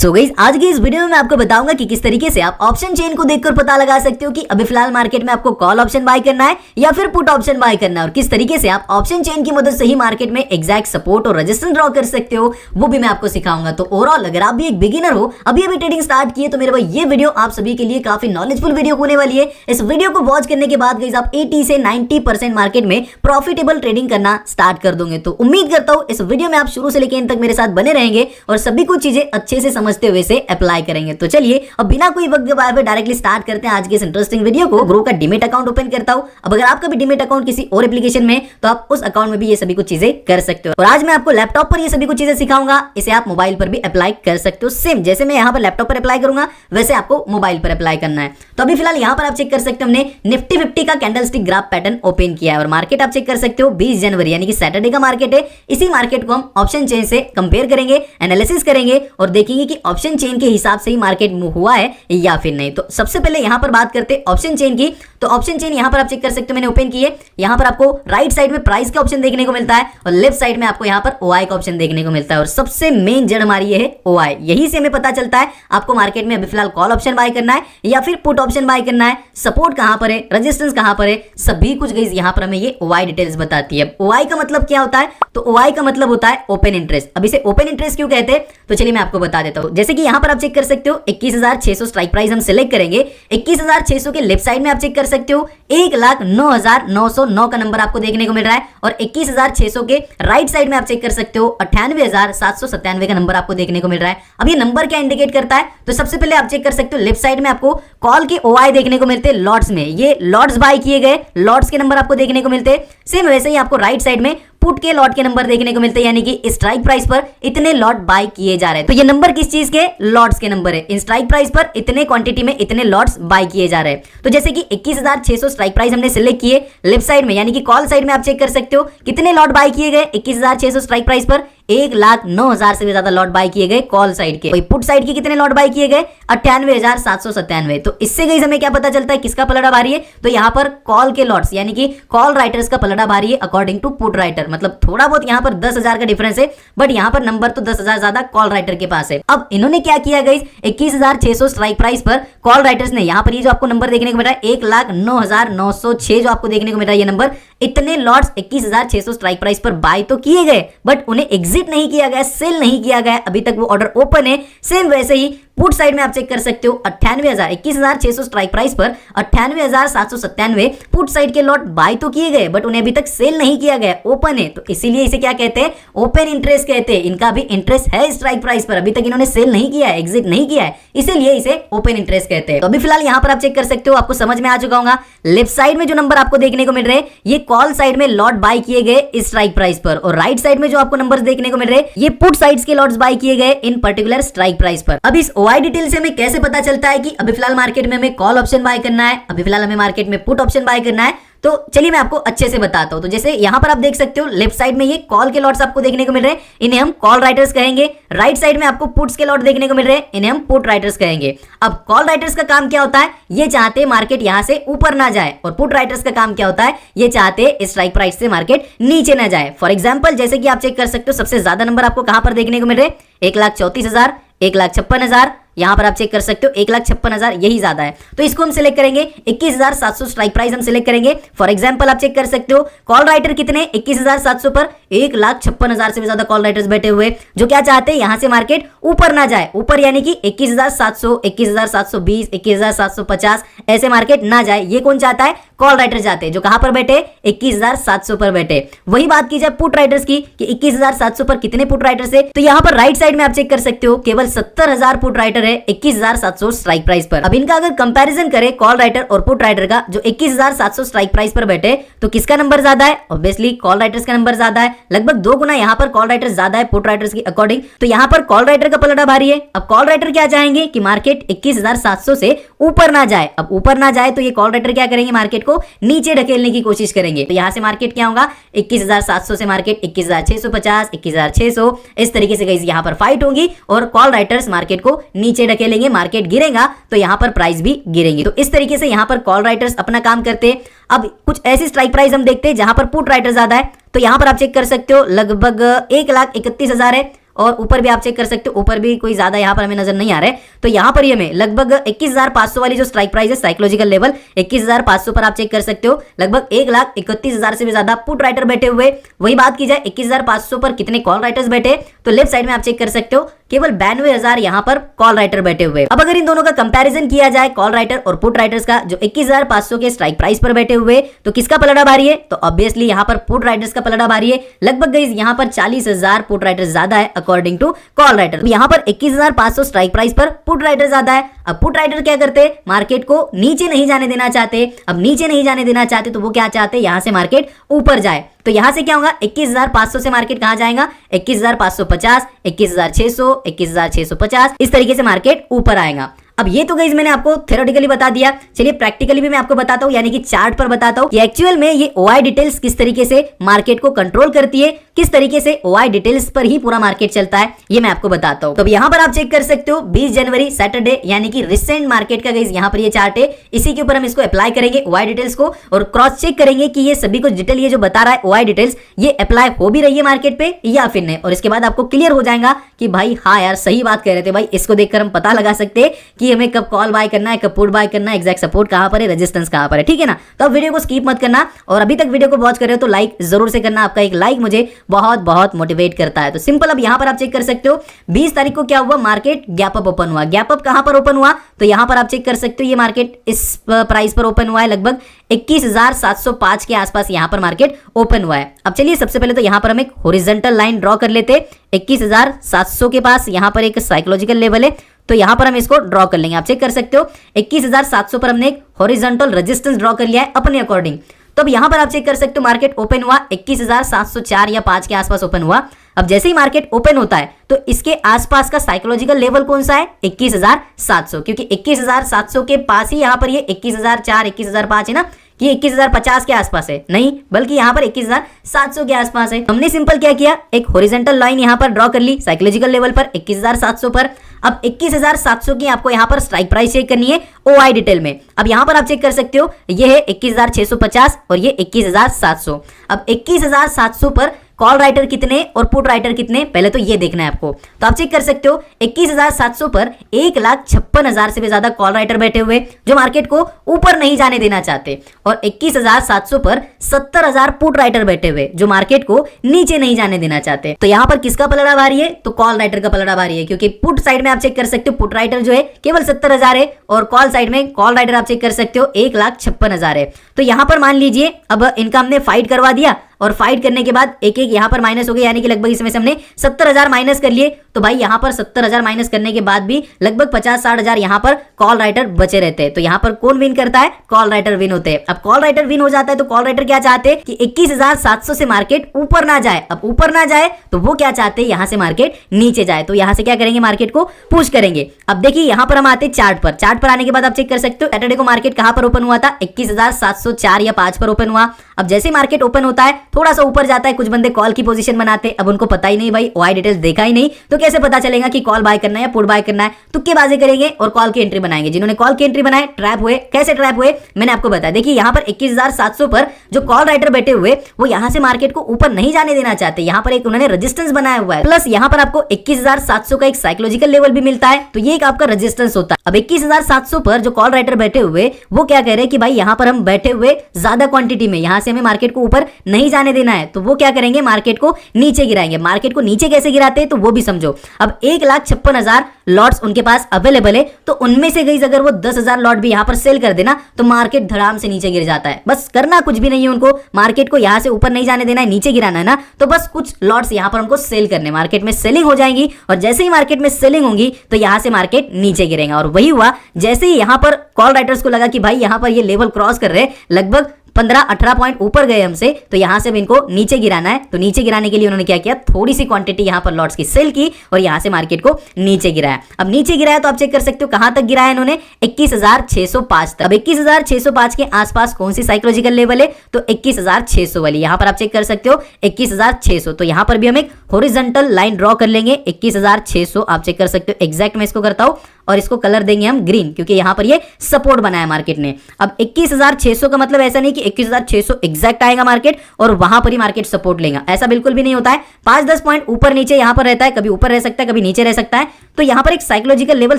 So guys आज की इस वीडियो में मैं आपको बताऊंगा कि किस तरीके से आप ऑप्शन चेन को देखकर पता लगा सकते हो कि अभी फिलहाल मार्केट में आपको कॉल ऑप्शन बाय करना है या फिर पुट ऑप्शन बाय करना है, और किस तरीके से आप ऑप्शन चेन की मदद से ही मार्केट में एग्जैक्ट सपोर्ट और रेजिस्टेंस ड्रॉ कर सकते हो, वो भी मैं आपको सिखाऊंगा। तो ओवरऑल अगर आप भी एक बिगिनर हो, अभी ट्रेडिंग स्टार्ट किए, तो मेरे भाई ये वीडियो आप सभी के लिए काफी नॉलेजफुल वीडियो होने वाली है। इस वीडियो को वॉच करने के बाद गाइस आप 80 से 90% मार्केट में प्रॉफिटेबल ट्रेडिंग करना स्टार्ट कर दोगे। तो उम्मीद करता हूं इस वीडियो में आप शुरू से लेकर अंत तक मेरे साथ बने रहेंगे और सभी कुछ चीजें अच्छे से समझते हुए से अप्लाई करेंगे। तो चलिए अब बिना कोई वक्त गवाए हुए डायरेक्टली स्टार्ट करते हैं आज के इस इंटरेस्टिंग वीडियो को। ग्रो का डीमेट अकाउंट ओपन करता हूं। अब अगर आपका भी डीमेट अकाउंट किसी और एप्लीकेशन में, तो आप उस अकाउंट में भी ये सभी कुछ चीजें कर सकते हो। और आज मैं आपको लैपटॉप पर ये सभी कुछ चीजें सिखाऊंगा, इसे आप मोबाइल पर भी अप्लाई कर सकते हो। सेम जैसे मैं यहाँ पर लैपटॉप पर अप्लाई करूंगा वैसे आपको मोबाइल पर अप्लाई करना है। तो अभी फिलहाल यहाँ पर आप चेक कर सकते हो, हमने निफ्टी 50 का कैंडलस्टिक ग्राफ पैटर्न ओपन किया है और मार्केट आप चेक कर सकते हो 20 जनवरी यानी कि सैटरडे का मार्केट है। इसी मार्केट को हम ऑप्शन चेन से कंपेयर करेंगे, एनालिसिस करेंगे और देखेंगे कि ऑप्शन चेन के हिसाब से ही मार्केट मूव हुआ है या फिर नहीं। तो सबसे पहले यहां पर बात करते हैं ऑप्शन चेन की। तो ऑप्शन चेन यहां पर आप चेक कर सकते हो, मैंने ओपन की है। यहां पर आपको राइट साइड में प्राइस का ऑप्शन देखने को मिलता है और लेफ्ट साइड में आपको यहां पर ओआई का ऑप्शन देखने को मिलता है। और सबसे मेन जड़ हमारी ये है ओआई, यही से हमें पता चलता है आपको मार्केट में अभी फिलहाल कॉल ऑप्शन बाय करना है या फिर पुट ऑप्शन बाय करना है, सपोर्ट कहां पर है, रेजिस्टेंस कहां पर है, सभी कुछ गाइस यहां पर हमें ये ओआई डिटेल्स बताती है। ओआई का मतलब क्या होता है? तो ओआई का मतलब होता है ओपन इंटरेस्ट। अब इसे ओपन इंटरेस्ट क्यों कहते हैं, तो चलिए मैं आपको बता देता हूं। जैसे कि यहां पर आप चेक कर सकते हो 21,600 स्ट्राइक प्राइस हम सिलेक्ट करेंगे। 21,600 के लेफ्ट साइड में आप चेक कर सकते हो 1,09,909 का नंबर आपको देखने को मिल रहा है और 21,600 के राइट साइड में आप चेक कर सकते हो 98,797 का नंबर आपको देखने को मिल रहा है। अब ये नंबर क्या इंडिकेट करता है, तो सबसे पहले आप चेक कर सकते हो लेफ्ट साइड में आपको कॉल के ओआई देखने को मिलते हैं लॉट्स में, ये लॉट्स बाय किए गए लॉट्स के नंबर आपको देखने को मिलते हैं। सेम वैसे ही आपको राइट साइड में पुट के लॉट के नंबर देखने को मिलते हैं, यानी कि स्ट्राइक प्राइस पर इतने लॉट बाय किए जा रहे हैं। तो ये नंबर किस चीज के? लॉट्स के नंबर है। इन स्ट्राइक प्राइस पर इतने क्वांटिटी में इतने लॉट्स बाय किए जा रहे हैं। तो जैसे कि 21,600 स्ट्राइक प्राइस हमने सिलेक्ट किए, लेफ्ट साइड में यानी कि कॉल साइड में आप चेक कर सकते हो कितने लॉट बाय किए गए 21,600 स्ट्राइक प्राइस पर 1,09,000 से भी ज्यादा लॉट बाय किए गए कॉल साइड के। पुट साइड के कितने लॉट बाय किए गए 98,797। तो इससे गाइस हमें क्या पता चलता है किसका पलड़ा भारी है, तो यहाँ पर कॉल के लॉट्स यानी कि कॉल राइटर्स का पलड़ा भारी है अकॉर्डिंग टू पुट राइटर। मतलब थोड़ा बहुत यहाँ पर 10,000 का डिफरेंस है, बट यहाँ पर नंबर तो 10,000 ज्यादा कॉल राइटर के पास है। अब इन्होंने क्या किया गाइस 21,600 स्ट्राइक प्राइस पर कॉल राइटर्स ने यहाँ पर ये जो आपको नंबर देखने को मिल रहा है 1,09,906 जो आपको देखने को मिल रहा है ये नंबर, इतने लॉट्स 21,600 स्ट्राइक प्राइस पर बाय तो किए गए बट उन्हें एग्जिट नहीं किया गया, सेल नहीं किया गया, अभी तक वो ऑर्डर ओपन है। सेम वैसे ही पुट साइड में आप चेक कर सकते हो 21,600 स्ट्राइक प्राइस पर 98,797 पुट साइड के लॉट बाय तो किए गए बट उन्हें अभी तक सेल नहीं किया गया, ओपन है। तो इसीलिए इसे क्या कहते हैं? ओपन इंटरेस्ट कहते हैं। इनका भी इंटरेस्ट है स्ट्राइक प्राइस पर, अभी तक इन्होंने सेल नहीं किया है, एग्जिट नहीं किया है, इसीलिए इसे ओपन इंटरेस्ट कहते हैं। तो अभी फिलहाल यहां पर आप चेक कर सकते हो, आपको समझ में आ चुका होगा लेफ्ट साइड में जो नंबर आपको देखने को मिल रहे हैं ये कॉल साइड में लॉट बाय किए गए स्ट्राइक प्राइस पर, और राइट साइड में जो आपको नंबर्स देखने को मिल रहे हैं ये पुट साइड्स के लॉट्स बाय किए गए इन पर्टिकुलर स्ट्राइक प्राइस पर। अब इस ओआई डिटेल से हमें कैसे पता चलता है कि अभी फिलहाल मार्केट में हमें कॉल ऑप्शन बाय करना है, अभी फिलहाल हमें मार्केट में पुट ऑप्शन बाय करना है? तो चलिए मैं आपको अच्छे से बताता हूं। तो जैसे यहां पर आप देख सकते हो लेफ्ट साइड में ये कॉल के लॉट्स आपको देखने को मिल रहे हैं, इन्हें हम कॉल राइटर्स कहेंगे। राइट साइड में आपको पुट्स के लॉट देखने को मिल रहे हैं, इन्हें हम पुट राइटर्स कहेंगे। अब कॉल राइटर्स का काम क्या होता है? ये चाहते हैं मार्केट यहां से ऊपर ना जाए, और पुट राइटर्स का काम क्या होता है? ये चाहते हैं स्ट्राइक प्राइस से मार्केट नीचे ना जाए। फॉर एग्जाम्पल जैसे कि आप चेक कर सकते हो सबसे ज्यादा नंबर आपको कहां पर देखने को मिल रहे हैं 1,34,000, 1,56,000, यहां पर आप चेक कर सकते हो 1,56,000 यही ज्यादा है। तो इसको हम सिलेक्ट करेंगे 21,700 स्ट्राइक प्राइस हम सिलेक्ट करेंगे। फॉर एग्जांपल आप चेक कर सकते हो कॉल राइटर कितने 21,700 पर 1,56,000 से भी ज्यादा कॉल राइटर्स बैठे हुए जो क्या चाहते हैं यहां से मार्केट ऊपर ना जाए, ऊपर यानी कि 21,700, 21,720, 21,750 ऐसे मार्केट ना जाए। ये कौन चाहता है? कॉल राइटर चाहते हैं जो कहां पर बैठे 21,700 पर बैठे। वही बात की जाए पुट राइटर्स की कि 21,700 पर कितने पुट राइटर्स है, तो यहां पर राइट साइड में आप चेक कर सकते हो केवल 70,000 पुट राइटर है 21,700 स्ट्राइक प्राइस पर। अब इनका अगर कंपैरिजन करें कॉल राइटर और पुट राइटर का, जो 21,700 स्ट्राइक प्राइस पर बैठे, तो किसका नंबर ज्यादा है? ऑब्वियसली कॉल राइटर्स का नंबर ज्यादा है, लगभग 2 गुना यहां पर कॉल राइटर्स ज्यादा है पुट राइटर्स की अकॉर्डिंग। तो यहां पर कॉल राइटर का पलड़ा भारी है। अब कॉल राइटर क्या चाहेंगे कि मार्केट 21,700 से ऊपर ना जाए। अब ऊपर ना जाए तो ये कॉल राइटर क्या करेंगे? मार्केट को नीचे ढकेलने की कोशिश करेंगे। तो यहां से मार्केट क्या होगा 21,700 से मार्केट 21,650, 21,600 इस तरीके से गाइस यहां पर फाइट होगी और कॉल राइटर्स मार्केट को नीचे ढकेलेंगे, मार्केट गिरेगा तो यहां पर प्राइस भी गिरेंगी। तो इस तरीके से यहां पर कॉल राइटर्स अपना काम करते हैं। अब कुछ ऐसी स्ट्राइक प्राइस हम देखते हैं जहां पर पुट राइटर ज्यादा है, तो यहां पर आप चेक कर सकते हो लगभग 1,31,000 है और ऊपर भी आप चेक कर सकते हो, ऊपर भी कोई ज्यादा यहाँ पर हमें नजर नहीं आ रहा है। तो यहाँ पर ये हमें लगभग 21,500 वाली जो स्ट्राइक प्राइस है साइकोलॉजिकल लेवल 21,500 पर आप चेक कर सकते हो। लगभग 1,31,000 से भी ज्यादा पुट राइटर बैठे हुए। वही बात की जाए 21,500 पर कितने कॉल राइटर्स बैठे, तो लेफ्ट साइड में आप चेक कर सकते हो केवल 92,000 यहाँ पर कॉल राइटर बैठे हुए। अब अगर इन दोनों का कंपैरिजन किया जाए कॉल राइटर और पुट राइटर्स का, जो 21,500 के स्ट्राइक प्राइस पर बैठे हुए, तो किसका पलड़ा भारी है? तो ऑब्वियसली यहाँ पर पुट राइटर्स का पलड़ा भारी है। लगभग गाइस यहाँ पर 40,000 पुट राइटर्स ज्यादा है अकॉर्डिंग टू कॉल राइटर। यहाँ पर 21,500 स्ट्राइक प्राइस पर पुट राइटर ज्यादा है। अब पुट राइटर क्या करते हैं? मार्केट को नीचे नहीं जाने देना चाहते। अब नीचे नहीं जाने देना चाहते तो वो क्या चाहते हैं? यहाँ से मार्केट ऊपर जाए। तो यहां से क्या होगा? 21,500 से मार्केट कहां जाएगा? 21,550, 21,600, 21,650, इस तरीके से मार्केट ऊपर आएगा। अब ये तो गाइस मैंने आपको थ्योरेटिकली बता दिया। चलिए प्रैक्टिकली भी मैं आपको बताता हूँ, यानी कि चार्ट पर बताता हूँ कि एक्चुअल में ये ओआई डिटेल्स किस तरीके से मार्केट को कंट्रोल करती है, किस तरीके से ओआई डिटेल्स पर ही पूरा मार्केट चलता है, ये मैं आपको बताता हूँ। तो यहाँ पर आप चेक कर सकते हो 20 जनवरी सैटरडे यानी कि रिसेंट मार्केट का गाइस यहाँ पर ये चार्ट है। इसी के ऊपर हम इसको अप्लाई करेंगे ओआई डिटेल्स को और क्रॉस चेक करेंगे कि ये सभी कुछ डिटेल ये जो बता रहा है ओआई डिटेल्स ये अप्लाई हो भी रही है मार्केट पे या फिर नहीं। और इसके बाद आपको क्लियर हो जाएगा कि भाई हाँ यार सही बात कह रहे थे भाई, इसको देखकर हम पता लगा सकते हैं कि हमें कब कॉल बाय करना है, कब पुट बाय करना है, एग्जैक्ट सपोर्ट कहां पर है, रेजिस्टेंस कहां पर है। ठीक है ना? तो अब वीडियो को स्किप मत करना और अभी तक वीडियो को वॉच कर रहे हो तो लाइक जरूर से करना। आपका एक लाइक मुझे बहुत बहुत मोटिवेट करता है। तो सिंपल अब यहां पर आप चेक कर सकते हो 20 तारीख को क्या हुआ? मार्केट गैप अप ओपन हुआ। गैप अप कहां पर ओपन हुआ? तो यहां पर आप चेक कर सकते हो ये मार्केट इस प्राइस पर ओपन हुआ है। लगभग 21,705 के आसपास यहां पर मार्केट ओपन हुआ है। अब चलिए सबसे पहले तो यहां पर हम एक हॉरिजॉन्टल लाइन ड्रॉ कर लेते। 21,700 के पास यहां पर एक साइकोलॉजिकल लेवल है, तो यहां पर हम इसको ड्रॉ कर लेंगे। आप चेक कर सकते हो 21,700 पर हमने एक हॉरिजॉन्टल रेजिस्टेंस ड्रॉ कर लिया है अपने अकॉर्डिंग। तो अब यहां पर आप चेक कर सकते हो मार्केट ओपन हुआ 21,704 या 5 के आसपास ओपन हुआ। अब जैसे ही मार्केट ओपन होता है तो इसके आसपास का साइकोलॉजिकल लेवल कौन सा है? 21,700, क्योंकि 21,700 के पास ही यहां पर ये 21,004 21,005 है ना, कि 21,050 के आसपास है, नहीं बल्कि यहां पर 21,700 के आसपास है। हमने सिंपल क्या किया, एक हॉरिजॉन्टल लाइन यहां पर ड्रॉ कर ली साइकोलॉजिकल लेवल पर 21,700 पर। अब 21,700 की आपको यहां पर स्ट्राइक प्राइस चेक करनी है ओआई डिटेल में। अब यहां पर आप चेक कर सकते हो ये है 21,650 और ये 21,700। अब 21,700 पर कॉल राइटर कितने और पुट राइटर कितने, पहले तो ये देखना है आपको। तो आप चेक कर सकते हो 21,700 पर 1,56,000 से भी ज्यादा कॉल राइटर बैठे हुए जो मार्केट को ऊपर नहीं जाने देना चाहते, और 21,700 पर 70,000 पुट राइटर बैठे हुए जो मार्केट को नीचे नहीं जाने देना चाहते। तो यहां पर किसका पलड़ा भारी है? तो कॉल राइटर का पलड़ा भारी है, क्योंकि पुट साइड में आप चेक कर सकते हो पुट राइटर जो है केवल 70,000 है और कॉल साइड में कॉल राइटर आप चेक कर सकते हो 1,56,000 है। तो यहां पर मान लीजिए अब इनका हमने फाइट करवा दिया और फाइट करने के बाद एक एक यहां पर माइनस हो गया, यानी कि लगभग इसमें से हमने 70,000 माइनस कर लिए। तो भाई यहां पर 70,000 माइनस करने के बाद भी लगभग 50-60,000 यहां पर कॉल राइटर बचे रहते हैं। तो यहां पर कौन विन करता है? कॉल राइटर विन होते हैं। अब कॉल राइटर विन हो जाता है तो कॉल राइटर क्या चाहते हैं कि 21,700 से मार्केट ऊपर ना जाए। अब ऊपर ना जाए तो वो क्या चाहते हैं? यहां से मार्केट नीचे जाए। तो यहां से क्या करेंगे? मार्केट को पुश करेंगे। अब देखिए यहां पर हम आते हैं चार्ट पर। चार्ट पर आने के बाद आप चेक कर सकते हो सैटरडे को मार्केट कहां पर ओपन हुआ था? 21,704 या 5 पर ओपन हुआ। अब जैसे ही मार्केट ओपन होता है थोड़ा सा ऊपर जाता है, कुछ बंदे कॉल की पोजीशन बनाते हैं। अब उनको पता ही नहीं भाई ओआई डिटेल्स देखा ही नहीं, तो कैसे पता चलेगा कि कॉल बाय करना है या पुट बाय करना है? तुक्केबाजी करेंगे और कॉल की एंट्री बनाएंगे। जिन्होंने कॉल की एंट्री बनाए ट्रैप हुए। कैसे ट्रैप हुए मैंने आपको बताया। देखिए यहां पर 21,700 पर जो कॉल राइटर बैठे हुए वो यहां से मार्केट को ऊपर नहीं जाने देना चाहते। यहां पर एक उन्होंने रेजिस्टेंस बनाया हुआ है, प्लस यहां पर आपको 21,700 का एक साइकोलॉजिकल लेवल भी मिलता है, तो ये एक आपका रेजिस्टेंस होता है। अब 21,700 पर जो कॉल राइटर बैठे हुए वो क्या कह रहे हैं कि भाई यहां पर हम बैठे हुए ज्यादा क्वांटिटी में, यहां से हमें मार्केट को ऊपर नहीं जाने देना है, तो वो क्या करेंगे? मार्केट को नीचे गिराएंगे। मार्केट को नीचे कैसे गिराते हैं तो वो भी समझो। अब 1,56,000 लॉट्स उनके पास अवेलेबल है, तो उनमें से गई अगर वो 10,000 लॉट भी यहां पर सेल कर देना तो मार्केट धड़ाम से नीचे गिर जाता है। बस करना कुछ भी नहीं है उनको, मार्केट को यहां से ऊपर नहीं जाने देना है, नीचे गिराना है ना, तो बस कुछ लॉट्स यहां पर उनको सेल करने। मार्केट में सेलिंग हो जाएंगी और जैसे ही मार्केट में सेलिंग होंगी तो यहां से मार्केट नीचे गिरेगा। और वही हुआ, जैसे ही यहां पर कॉल राइटर्स को लगा कि भाई यहां पर ये लेवल क्रॉस कर रहे हैं, लगभग 15-18 पॉइंट ऊपर गए हमसे, तो यहां से भी इनको नीचे गिराना है। तो नीचे गिराने के लिए उन्होंने क्या किया? थोड़ी सी क्वांटिटी यहां पर लॉट्स की सेल की और यहां से मार्केट को नीचे गिराया। अब नीचे गिराया तो आप चेक कर सकते हो कहां तक गिराया इन्होंने? 21,605 तक। अब 21,605 के आसपास कौन सी साइकोलॉजिकल लेवल है? तो 21,600 वाली। यहां पर आप चेक कर सकते हो 21,600। तो यहां पर भी हम एक हॉरिजॉन्टल लाइन ड्रॉ कर लेंगे 21,600। आप चेक कर सकते हो, एग्जैक्ट मैं इसको करता हूं और इसको कलर देंगे हम ग्रीन, क्योंकि यहां पर ये सपोर्ट बनाया मार्केट ने। अब 21,600 का मतलब ऐसा नहीं कि 21,600 एग्जैक्ट आएगा मार्केट और वहां पर ही मार्केट सपोर्ट लेगा। ऐसा बिल्कुल भी नहीं होता है, 5-10 पॉइंट ऊपर नीचे यहां पर रहता है, कभी ऊपर रह सकता है, कभी नीचे रह सकता है। तो यहां पर एक साइकोलॉजिकल लेवल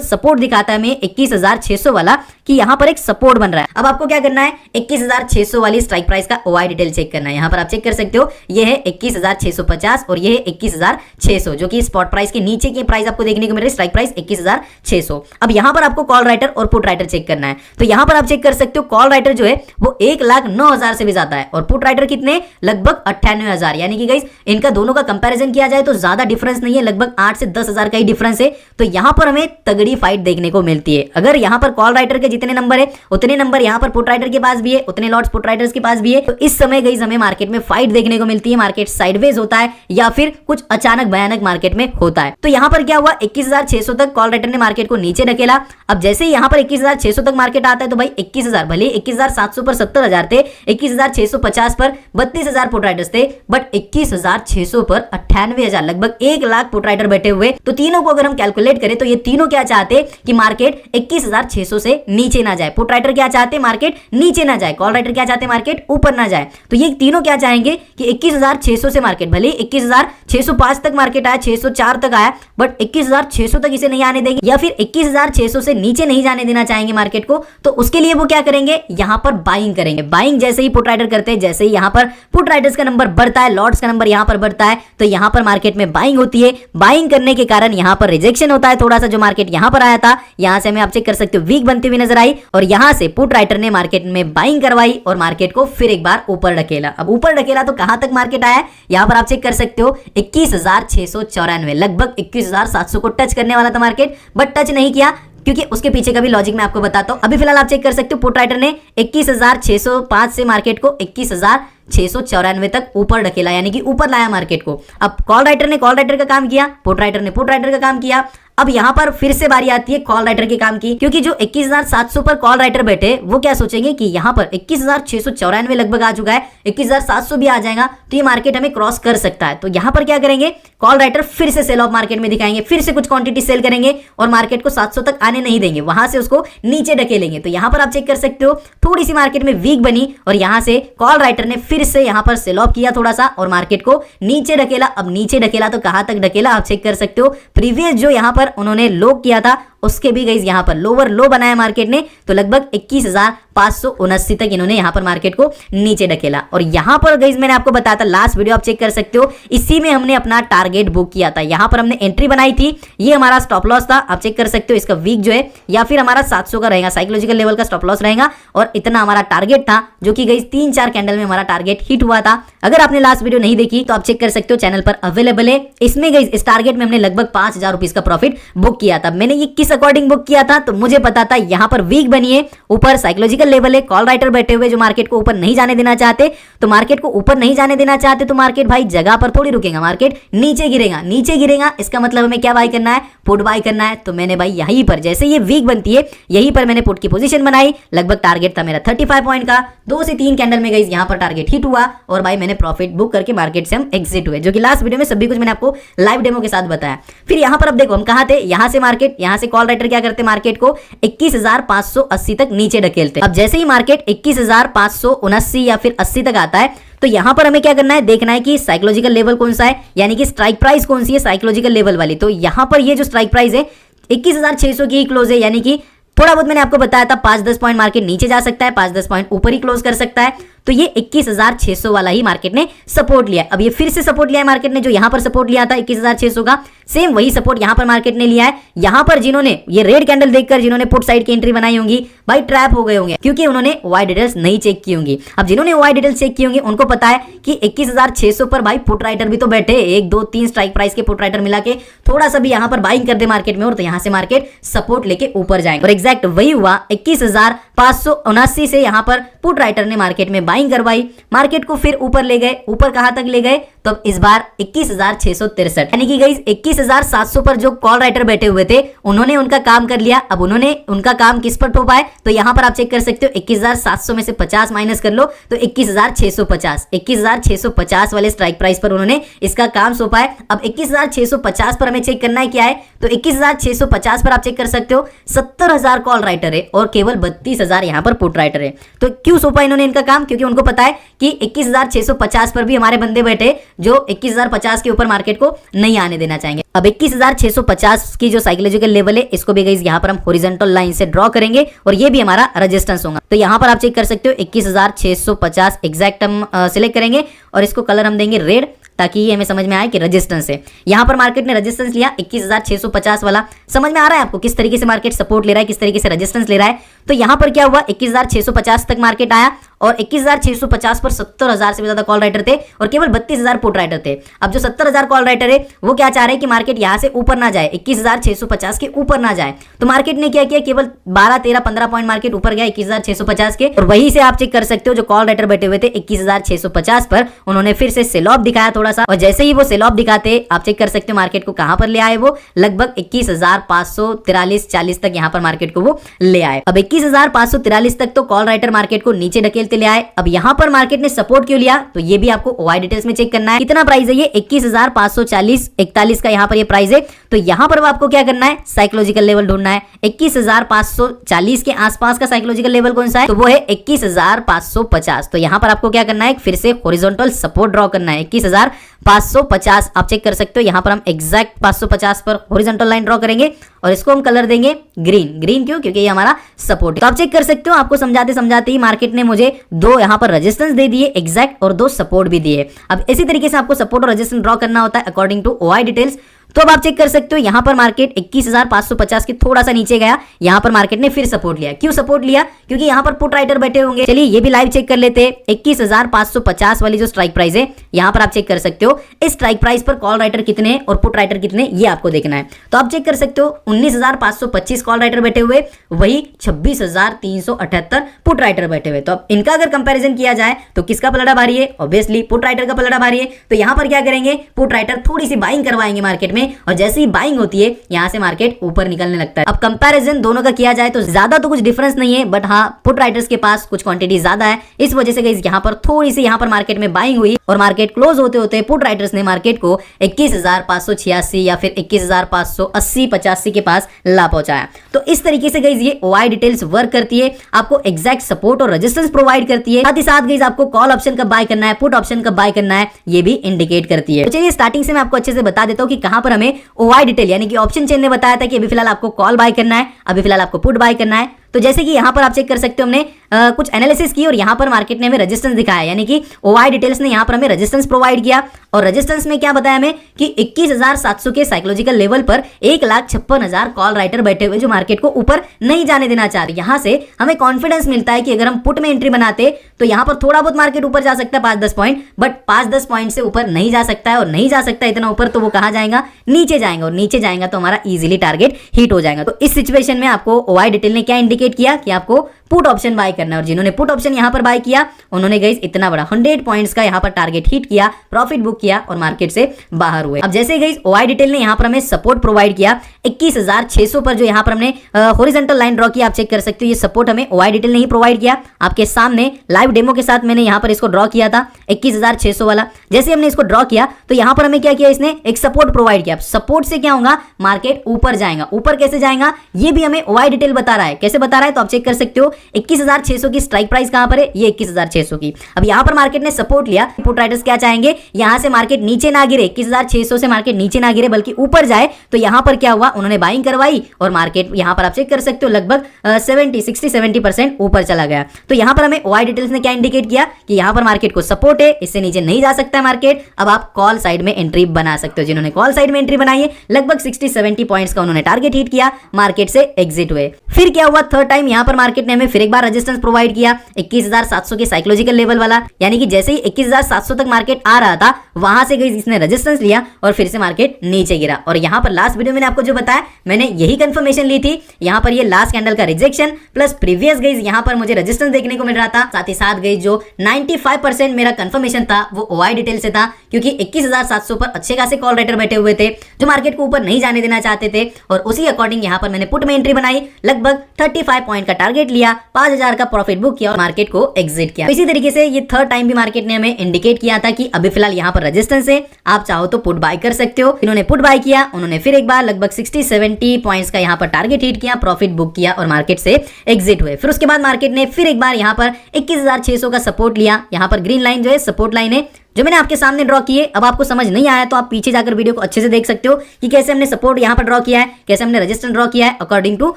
सपोर्ट दिखाता है हमें 21,600 वाला कि यहां पर एक सपोर्ट बन रहा है। अब आपको क्या करना है, 21,600 वाली स्ट्राइक प्राइस का ओआई डिटेल चेक करना है। यहां पर आप चेक कर सकते हो, ये है 21,650 और ये है 21,600, जो कि स्पॉट प्राइस के नीचे की प्राइस आपको देखने को मिल रही है, स्ट्राइक प्राइस 21,600। अब यहां पर आपको कॉल राइटर और पुट राइटर चेक करना है। तो यहां पर आप चेक कर सकते हो, कॉल राइटर जो है वो 1,09,000 से भी ज्यादा है और पुट राइटर कितने, लगभग 98,000। यानी कि गाइस इनका दोनों का कंपैरिजन किया जाए तो ज्यादा डिफरेंस नहीं है, लगभग 8 से 10,000 का ही डिफरेंस है। तो यहां पर हमें तगड़ी फाइट देखने को मिलती है। अगर यहां पर कॉल राइटर के जितने नंबर है उतने नंबर यहां पर पुट राइटर के पास भी है, उतने लॉट्स पुट राइटर्स के पास भी है, तो इस समय गाइस हमें मार्केट में फाइट देखने को मिलती है। मार्केट साइडवेज होता है या फिर कुछ अचानक भयानक मार्केट में होता है। तो यहां पर क्या हुआ, 21,600 तक कॉल राइटर ने मार्केट को नीचे ढकेला। अब जैसे ही यहां पर 21,600 तक मार्केट आता है तो भाई 21,000, भले 21,700 पर 70,000 थे, 21,650 पर 32,000 पुट राइटर्स थे, बट 21,600 पर 98,000, लगभग 1 लाख पुट राइटर बैठे हुए। तो तीनों को अगर हम कैलकुलेट करें तो ये तीनों क्या चाहते कि मार्केट 21,600 से नीचे ना जाए। पुट राइटर क्या चाहते, मार्केट नीचे ना जाए, कॉल राइटर क्या चाहते, मार्केट ऊपर ना जाए। तो ये तीनों क्या चाहेंगे कि 21,600 से मार्केट, भले 21,605 तक मार्केट आया, 604 तक आया, बट 21,600 तक इसे नहीं आने देंगे या फिर 21,600 से नीचे नहीं जाने देना चाहेंगे मार्केट को। तो उसके लिए वो क्या करेंगे, यहां पर बाइंग करेंगे। बाइंग जैसे ही पुट राइटर करते हैं, जैसे ही यहां पर पुट राइटर्स का नंबर बढ़ता है, लॉट्स का नंबर यहां पर बढ़ता है, तो यहां पर मार्केट में बाइंग होती है। बाइंग करने के कारण यहां पर रिजेक्शन होता है थोड़ा सा, जो मार्केट यहां पर आया था, यहां से हमें आप चेक कर सकते हो वीक बनती हुई नजर आई और यहां से पुट राइटर ने मार्केट में बाइंग करवाई और मार्केट को फिर एक बार ऊपर ढकेला। अब ऊपर ढकेला तो कहां तक मार्केट आया, यहां पर आप चेक कर सकते हो 21,694, लगभग 21,700 को टच करने वाला था मार्केट, बट टच नहीं किया क्योंकि उसके पीछे का भी लॉजिक मैं आपको बताता हूं। अभी फिलहाल आप चेक कर सकते हो, पुट राइटर ने 21,605 से मार्केट को 21,694 तक ऊपर ढकेला, यानी कि ऊपर लाया मार्केट को। अब कॉल राइटर ने कॉल राइटर का काम किया, पुट राइटर ने पुट राइटर का काम किया। अब यहां पर फिर से बारी आती है कॉल राइटर के काम की, क्योंकि जो 21,700 पर कॉल राइटर बैठे वो क्या सोचेंगे कि यहां पर 21,694 लगभग आ चुका है, 21,700 भी आ जाएगा तो ये मार्केट हमें क्रॉस कर सकता है। तो यहां पर क्या करेंगे, कॉल राइटर फिर से सेल ऑफ मार्केट में दिखाएंगे, फिर से कुछ क्वांटिटी सेल करेंगे और मार्केट को 700 तक आने नहीं देंगे, वहां से उसको नीचे ढकेलेंगे। तो यहां पर आप चेक कर सकते हो, थोड़ी सी मार्केट में वीक बनी और यहां से कॉल राइटर ने फिर से यहां पर सेल ऑफ किया थोड़ा सा और मार्केट को नीचे ढकेला। अब नीचे ढकेला तो कहां तक ढकेला आप चेक कर सकते हो, प्रीवियस जो यहां पर उन्होंने लो किया था उसके भी गाइस यहां पर लोअर लो बनाया मार्केट ने, तो लगभग 21,579 तक इन्होंने यहां पर मार्केट को नीचे ढकेला। और यहां पर गाइस मैंने आपको बताया था, लास्ट वीडियो आप चेक कर सकते हो, इसी में हमने अपना टारगेट बुक किया था। यहां पर हमने एंट्री बनाई थी, ये हमारा स्टॉप लॉस था, आप चेक कर सकते हो। इसका वीक जो है या फिर हमारा 700 का रहेगा, साइकोलॉजिकल लेवल का स्टॉप लॉस रहेगा और इतना हमारा टारगेट था, जो कि गाइस 3-4 कैंडल में हमारा टारगेट हिट हुआ था। अगर आपने लास्ट वीडियो नहीं देखी तो आप चेक कर सकते हो, चैनल पर अवेलेबल है। इसमें गाइस इस टारगेट में हमने लगभग 5,000 रुपीज का प्रॉफिट बुक किया था। मैंने ये किस अकॉर्डिंग बुक किया था, तो मुझे पता था यहां पर वीक बनी है, ऊपर साइकोलॉजिकल लेवल है, कॉल राइटर बैठे हुए जो मार्केट को ऊपर नहीं जाने देना चाहते। तो मार्केट को ऊपर नहीं जाने देना चाहते तो मार्केट भाई जगह पर थोड़ी रुकेगा, मार्केट नीचे गिरेगा। नीचे गिरेगा इसका मतलब हमें क्या बाय करना है, पुट बाय करना है। तो मैंने भाई यहीं पर, जैसे ये वीक बनती है यहीं पर मैंने पुट की पोजीशन बनाई। लगभग टारगेट था मेरा 35 पॉइंट का, 2 से 3 कैंडल में गाइस यहां पर टारगेट हिट हुआ और भाई मैंने प्रॉफिट बुक करके मार्केट से हम एग्जिट हुए, जो कि लास्ट वीडियो में सभी कुछ मैंने आपको लाइव डेमो के साथ बताया। फिर यहां पर अब देखो हम कहां थे, यहां से मार्केट, यहां से कॉल राइटर क्या करते, मार्केट को 21,580 तक नीचे ढकेलते। अब जैसे ही मार्केट 21,579 या फिर 80 तक आता है तो यहां पर हमें क्या करना है, देखना है कि साइकोलॉजिकल लेवल कौन सा है, यानी कि स्ट्राइक प्राइस कौन सी है, साइकोलॉजिकल लेवल वाली। तो यहां पर ये जो स्ट्राइक प्राइस है 21,600 की क्लोज है, यानी कि थोड़ा बहुत मैंने आपको बताया था 5-10 पॉइंट मार्केट नीचे जा सकता है, 5-10 पॉइंट ऊपर ही क्लोज कर सकता है। तो ये 21,600 वाला ही मार्केट ने सपोर्ट लिया। अब ये फिर से सपोर्ट लिया है मार्केट ने, जो यहां पर सपोर्ट लिया था 21,600 का, सेम वही सपोर्ट यहां पर मार्केट ने लिया है। यहां पर जिन्होंने ये रेड कैंडल देखकर जिन्होंने पुट साइड की एंट्री बनाई होंगी भाई ट्रैप हो गए होंगे, क्योंकि उन्होंने ओआई डिटेल्स नहीं चेक की होंगी। अब जिन्होंने ओआई डिटेल्स चेक की होंगी उनको पता है कि 21,600 पर भाई पुट राइटर भी तो बैठे, 1, 2, 3 स्ट्राइक प्राइस के पुट राइटर मिला के थोड़ा सा भी यहां पर बाइंग कर दे मार्केट में और तो यहां से मार्केट सपोर्ट लेके ऊपर जाएंगे। और एग्जैक्ट वही हुआ, 21,579 से यहां पर पुट राइटर ने मार्केट में बाइंग करवाई, मार्केट को फिर ऊपर ले गए। ऊपर कहां तक ले गए, तो अब इस बार 21,663, यानी कि गाइस 21,700 पर जो कॉल राइटर बैठे हुए थे उन्होंने उनका काम कर लिया। अब उन्होंने उनका काम किस पर ठोपा है, तो यहां पर आप चेक कर सकते हो 21,700 में से 50 माइनस कर लो तो 21,650 वाले स्ट्राइक प्राइस पर उन्होंने इसका काम सौंपा है। अब 21,650 पर हमें चेक करना है क्या है, तो 21,650 पर आप चेक कर सकते हो 70,000 कॉल राइटर है और केवल 32,000 यहां पर पुट राइटर है। तो क्यों सौंपा इन्होंने इनका काम, क्योंकि उनको पता है कि 21,650 पर भी हमारे बंदे बैठे जो 21,050 के ऊपर मार्केट को नहीं आने देना चाहेंगे। अब 21,650 की जो साइकोलॉजिकल लेवल है इसको भी गाइस यहां पर हम हॉरिजॉन्टल लाइन से ड्रॉ करेंगे और ये भी हमारा रेजिस्टेंस होगा। तो यहां पर आप चेक कर सकते हो 21,650 एग्जैक्ट हम सिलेक्ट करेंगे और इसको कलर हम देंगे रेड, ताकि ये हमें समझ में आए कि रेजिस्टेंस है। यहां पर मार्केट ने रेजिस्टेंस लिया 21,650 वाला। समझ में आ रहा है आपको किस तरीके से मार्केट सपोर्ट ले रहा है, किस तरीके से रेजिस्टेंस ले रहा है। तो यहां पर क्या हुआ, 21,650 तक मार्केट आया और 21,650 पर 70,000 से भी ज्यादा कॉल राइटर थे और केवल 32,000 पुट राइटर थे। अब जो 70,000 कॉल राइटर है वो क्या चाह रहे हैं कि मार्केट यहां से ऊपर ना जाए, 21,650 के ऊपर ना जाए। तो मार्केट ने क्या किया, केवल 12, 13, 15 पॉइंट मार्केट ऊपर गया 21,650 के, और वहीं से आप चेक कर सकते हो जो कॉल राइटर बैठे हुए थे 21,650 पर उन्होंने फिर से सेल ऑफ दिखाया थोड़ा सा, और जैसे ही वो सेल ऑफ दिखाते आप चेक कर सकते हो मार्केट को कहां पर ले आए, वो लगभग 21,543-40 तक यहां पर मार्केट को वो ले आए। अब 21,543 तक तो कॉल राइटर मार्केट को नीचे ढकेलते ले आए। अब यहां पर मार्केट ने सपोर्ट क्यों लिया, तो ये भी आपको ओआई डिटेल्स में चेक करना है। कितना प्राइस है ये, 21,540-41 का यहां पर ये प्राइस है। तो यहां पर आपको क्या करना है, साइकोलॉजिकल लेवल ढूंढना है। 21,540 के आसपास का साइकोलॉजिकल लेवल कौन सा है, तो वो है 21,550। तो यहां पर आपको क्या करना है, फिर से हॉरिजॉन्टल सपोर्ट ड्रॉ करना है 21,550। आप चेक कर सकते हो यहां पर हम एग्जैक्ट 550 पर हॉरिजॉन्टल लाइन ड्रॉ करेंगे और इसको हम कलर देंगे ग्रीन। ग्रीन क्यों, क्योंकि ये हमारा सपोर्ट है। तो आप चेक कर सकते हो, आपको समझाते समझाते ही मार्केट ने मुझे 2 यहां पर रेजिस्टेंस दे दिए एग्जैक्ट और 2 सपोर्ट भी दिए। अब इसी तरीके से आपको सपोर्ट और रेजिस्टेंस ड्रॉ करना होता है अकॉर्डिंग टू ओआई डिटेल्स। तो अब आप चेक कर सकते हो यहां पर मार्केट 21,550 के थोड़ा सा नीचे गया, यहां पर मार्केट ने फिर सपोर्ट लिया। क्यों सपोर्ट लिया, क्योंकि यहां पर पुट राइटर बैठे होंगे। चलिए ये भी लाइव चेक कर लेते हैं। 21,550 वाली जो स्ट्राइक प्राइस है यहां पर आप चेक कर सकते हो, इस स्ट्राइक प्राइस पर कॉल राइटर कितने हैं और पुट राइटर कितने, ये आपको देखना है। तो आप चेक कर सकते हो 19,525 कॉल राइटर बैठे हुए, वही 26,378 पुट राइटर बैठे हुए। तो अब इनका अगर कंपैरिजन किया जाए तो किसका पलड़ा भारी है, ऑब्वियसली पुट राइटर का पलड़ा भारी है। तो यहां पर क्या करेंगे, पुट राइटर थोड़ी सी बाइंग करवाएंगे मार्केट में, और जैसे ही बाइंग होती है यहां से मार्केट ऊपर निकलने लगता है। अब कंपैरिजन दोनों का किया जाए तो ज्यादा तो कुछ डिफरेंस नहीं है, बट हाँ पुट राइटर्स के पास कुछ क्वांटिटी ज्यादा है, इस वजह से गाइस यहां पर थोड़ी सी यहां पर मार्केट में बाइंग हुई और मार्केट क्लोज होते होते पुट राइटर्स ने मार्केट को 21,586 या फिर 21,580-85 के पास ला पहुंचाया। तो इस तरीके से गाइस ये ओआई डिटेल्स वर्क करती है, आपको एग्जैक्ट सपोर्ट और रेजिस्टेंस प्रोवाइड करती है। साथ ही साथ गाइस आपको कॉल ऑप्शन कब बाय करना है, पुट ऑप्शन कब बाय करना है, ये भी इंडिकेट करती है। तो चलिए स्टार्टिंग से मैं आपको अच्छे से बता देता हूं कि कहां पर हमें ओआई डिटेल यानी कि ऑप्शन चेन ने बताया था कि अभी फिलहाल आपको कॉल बाय करना है, अभी फिलहाल आपको पुट बाय करना है। तो जैसे कि यहां पर आप चेक कर सकते हो हमने कुछ एनालिसिस की और यहां पर मार्केट ने हमें रेजिस्टेंस दिखाया, यानी कि ओआई डिटेल्स ने यहां पर हमें रेजिस्टेंस प्रोवाइड किया और रेजिस्टेंस में क्या बताया हमें कि 21,700 के साइकोलॉजिकल लेवल पर 1,56,000 कॉल राइटर बैठे हुए जो मार्केट को ऊपर नहीं जाने देना चाह रहे। यहां से हमें कॉन्फिडेंस मिलता है कि अगर हम पुट में एंट्री बनाते तो यहां पर थोड़ा बहुत मार्केट ऊपर जा सकता है 5-10 पॉइंट, बट 5-10 पॉइंट से ऊपर नहीं जा सकता है, और नहीं जा सकता इतना ऊपर तो वो कहां जाएगा, नीचे जाएगा, और नीचे जाएगा तो हमारा इजीली टारगेट हिट हो जाएगा। तो इस सिचुएशन में आपको ओआई डिटेल ने क्या इंडिकेट किया कि आपको पुट ऑप्शन बाय करना है, और जिन्होंने पुट ऑप्शन यहां पर बाय किया उन्होंने गाइस इतना बड़ा 100 पॉइंट्स का यहां पर टारगेट हिट किया, प्रॉफिट बुक किया और मार्केट से बाहर हुए। अब जैसे गाइस ओआई डिटेल ने यहां पर हमें सपोर्ट प्रोवाइड किया 21,600 पर, जो यहां पर हमने हॉरिजॉन्टल लाइन ड्रॉ किया, आप चेक कर सकते हो ये सपोर्ट हमें ओआई डिटेल ने ही प्रोवाइड किया। आपके सामने लाइव डेमो के साथ मैंने यहां पर इसको ड्रॉ किया था 21,600 वाला। जैसे हमने इसको ड्रॉ किया तो यहां पर हमें क्या किया, इसने एक सपोर्ट प्रोवाइड किया। सपोर्ट से क्या होगा, मार्केट ऊपर जाएगा। ऊपर कैसे जाएगा ये भी हमें ओआई डिटेल बता रहा है। कैसे बता रहा है, तो आप चेक कर सकते हो 21,600 की स्ट्राइक प्राइस कहां पर है, ये 21,600 की। अब यहां पर मार्केट ने सपोर्ट लिया, पुट राइटर्स क्या चाहेंगे, यहां से मार्केट नीचे ना गिरे, 21,600 से मार्केट नीचे ना गिरे बल्कि ऊपर जाए। तो यहां पर क्या हुआ, उन्होंने बाइंग करवाई और मार्केट यहां पर आप चेक कर सकते हो लगभग 60-70% ऊपर चला गया। तो यहां पर हमें ओआई डिटेल्स ने क्या इंडिकेट किया कि यहां पर मार्केट को सपोर्ट है, इससे नीचे नहीं जा सकता है मार्केट। अब आप कॉल साइड में एंट्री बना सकते हो। जिन्होंने कॉल साइड में एंट्री बनाई है लगभग 60-70 पॉइंट्स का उन्होंने टारगेट हिट किया, मार्केट से एग्जिट हुए। फिर क्या हुआ, थर्ड टाइम यहां पर मार्केट ने हमें फिर एक बार रेजिस्टेंस प्रोवाइड किया 21,700 के साइकोलॉजिकल लेवल वाला, यानी कि जैसे ही 21,700 तक मार्केट आ रहा था वहां से गाइस इसने रेजिस्टेंस लिया और फिर से मार्केट नीचे गिरा। और यहां पर लास्ट वीडियो मैंने आपको जो बताया मैंने यही कंफर्मेशन ली थी। यहां पर ये लास्ट कैंडल का रिजेक्शन प्लस प्रीवियस गाइस यहां पर मुझे रेजिस्टेंस देखने को मिल रहा था। साथ ही साथ गाइस जो 95% मेरा कंफर्मेशन था वो ओआई डिटेल से था, क्योंकि 21,700 पर अच्छे खासे कॉल राइटर बैठे हुए थे जो मार्केट को ऊपर नहीं जाने देना चाहते थे। और उसी अकॉर्डिंग यहां पर मैंने पुट में एंट्री बनाई, लगभग 35 पॉइंट का टारगेट लिया, 5,000 का प्रॉफिट बुक किया और मार्केट को एग्जिट किया। इसी तरीके से ये थर्ड टाइम भी मार्केट ने हमें इंडिकेट किया था कि अभी फिलहाल यहां पर रेजिस्टेंस है, आप चाहो तो पुट बाय कर सकते हो। इन्होंने पुट बाय किया, उन्होंने फिर एक बार लगभग 60-70 पॉइंट्स का यहां पर टारगेट हिट किया, प्रॉफिट बुक किया और मार्केट से एग्जिट हुए। फिर उसके बाद मार्केट ने फिर एक बार यहां पर 21,600 का सपोर्ट लिया। यहां पर ग्रीन लाइन जो है सपोर्ट लाइन है जो मैंने आपके सामने ड्रॉ की है। अब आपको समझ नहीं आया तो आप पीछे जाकर वीडियो को अच्छे से देख सकते हो कि कैसे हमने सपोर्ट यहां पर ड्रॉ किया है, कैसे हमने रेजिस्टेंस ड्रॉ किया है अकॉर्डिंग टू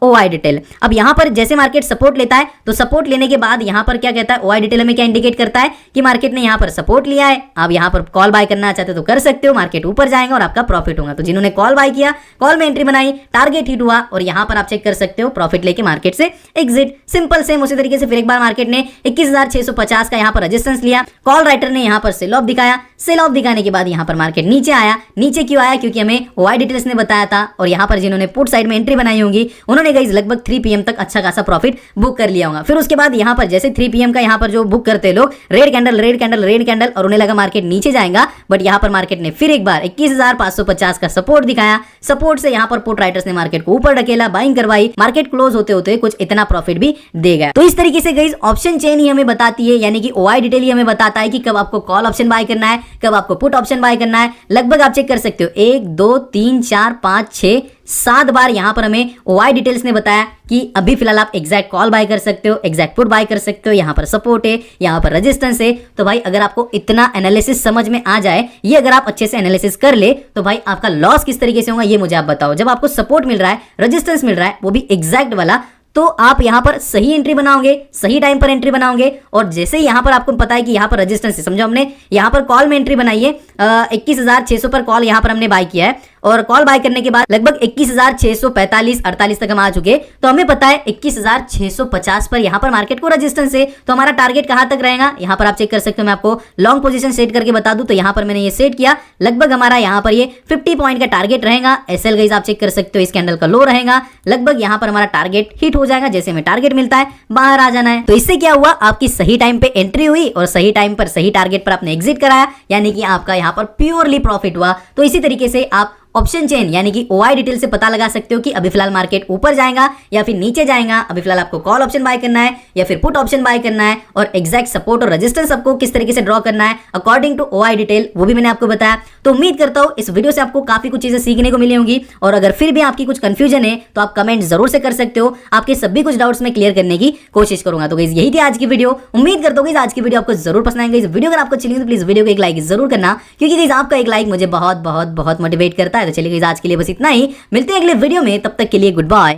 ओआई डिटेल। अब यहां पर जैसे मार्केट सपोर्ट लेता है तो सपोर्ट लेने के बाद यहां पर क्या कहता है ओआई डिटेल में क्या इंडिकेट करता है कि मार्केट ने यहां पर सपोर्ट लिया है, आप यहां पर कॉल बाय करना चाहते हो तो कर सकते हो, मार्केट ऊपर जाएगा और आपका प्रॉफिट होगा। तो जिन्होंने कॉल बाय किया, कॉल में एंट्री बनाई, टारगेट हिट हुआ और यहां पर आप चेक कर सकते हो प्रॉफिट लेके मार्केट से एग्जिट। सिंपल सेम उसी तरीके से फिर एक बार मार्केट ने 21,650 का यहां पर रेजिस्टेंस लिया, कॉल राइटर ने यहां पर सेल ऑफ दिखाया, सेल ऑफ दिखाने के बाद यहां पर मार्केट नीचे आया। नीचे क्यों आया? क्योंकि हमें ओआई डिटेल्स ने बताया था और यहां पर जिन्होंने पुट साइड में एंट्री बनाई होंगी उन्होंने गाइस लगभग 3 PM तक अच्छा खासा प्रॉफिट बुक कर लिया होगा। फिर उसके बाद यहां पर जैसे 3 PM का यहां पर जो बुक करते लोग red candle red candle red candle और उन्हें लगा मार्केट नीचे जाएगा, बट यहां पर मार्केट ने फिर एक बार 21,550 का सपोर्ट दिखाया। सपोर्ट से यहां पर पुट राइटर्स ने मार्केट को ऊपर ढकेला, बाइंग करवाई, मार्केट क्लोज होते होते कुछ इतना प्रॉफिट भी दे गया। तो इस तरीके से गाइस ऑप्शन चेन ही हमें बताती है, यानी कि ओआई डिटेल ही हमें बताता है कि कब आपको कॉल ऑप्शन बाय करना है, कब आपको पुट ऑप्शन बाय करना है। लगभग आप चेक कर सकते हो 1 2 3 4 5 6 7 बार यहां पर हमें ओआई डिटेल्स ने बताया कि अभी फिलहाल आप एग्जैक्ट कॉल बाय कर सकते हो, एग्जैक्ट पुट बाय कर सकते हो, यहां पर सपोर्ट है, यहां पर रेजिस्टेंस है। तो भाई अगर आपको इतना एनालिसिस समझ में आ जाए, ये अगर आप अच्छे से एनालिसिस कर ले तो भाई आपका लॉस किस तरीके से होगा ये मुझे आप बताओ। जब आपको सपोर्ट मिल रहा है, रेजिस्टेंस मिल रहा है, वो भी एग्जैक्ट वाला, तो आप यहां पर सही एंट्री बनाओगे, सही टाइम पर एंट्री बनाओगे। और जैसे ही यहां पर आपको पता है कि यहां पर रेजिस्टेंस है, समझो हमने यहां पर कॉल में एंट्री बनाई है, 21,600 पर कॉल यहां पर हमने बाय किया है और कॉल बाय करने के बाद लगभग 21,645-48 तक हम आ चुके, तो हमें पता है 21,650 पर यहां पर मार्केट को रेजिस्टेंस है। तो हमारा टारगेट कहां तक रहेगा यहां पर आप चेक कर सकते हो। मैं आपको लॉन्ग पोजीशन सेट करके बता दूं तो यहां पर मैंने ये सेट किया, लगभग हमारा यहां पर ये 50 पॉइंट का टारगेट रहेगा। एसएल गाइस आप चेक कर सकते हो, इस कैंडल का लो रहेगा, लगभग यहां पर हमारा टारगेट हिट हो जाएगा। जैसे हमें टारगेट मिलता है बाहर आ जाना है। तो इससे क्या हुआ, आपकी सही टाइम पे एंट्री हुई और सही टाइम पर सही टारगेट पर आपने एग्जिट कराया, यानी कि आपका यहां पर प्योरली प्रॉफिट हुआ। तो इसी तरीके से आप ऑप्शन चेन यानी कि ओआई डिटेल से पता लगा सकते हो कि अभी फिलहाल मार्केट ऊपर जाएगा या फिर नीचे जाएगा, अभी फिलहाल आपको कॉल ऑप्शन बाय करना है या फिर पुट ऑप्शन बाय करना है, और एग्जैक्ट सपोर्ट और रेजिस्टेंस आपको किस तरीके से ड्रॉ करना है अकॉर्डिंग टू ओआई डिटेल, वो भी मैंने आपको बताया। तो उम्मीद करता हूं इस वीडियो से आपको काफी कुछ चीजें सीखने को मिली होंगी, और अगर फिर भी आपकी कुछ कंफ्यूजन है तो आप कमेंट जरूर से कर सकते हो, आपके सभी कुछ डाउट्स में क्लियर करने की कोशिश करूंगा। तो गाइस यही थी आज की वीडियो, उम्मीद करता हूं आज की वीडियो आपको जरूर पसंद आएगी। इस वीडियो अगर आपको अच्छी लगी तो प्लीज वीडियो को एक लाइक जरूर करना, क्योंकि गाइस आपका एक लाइक मुझे बहुत बहुत बहुत मोटिवेट करता है। तो चलिए गाइस आज के लिए बस इतना ही, मिलते हैं अगले वीडियो में, तब तक के लिए गुड बाय।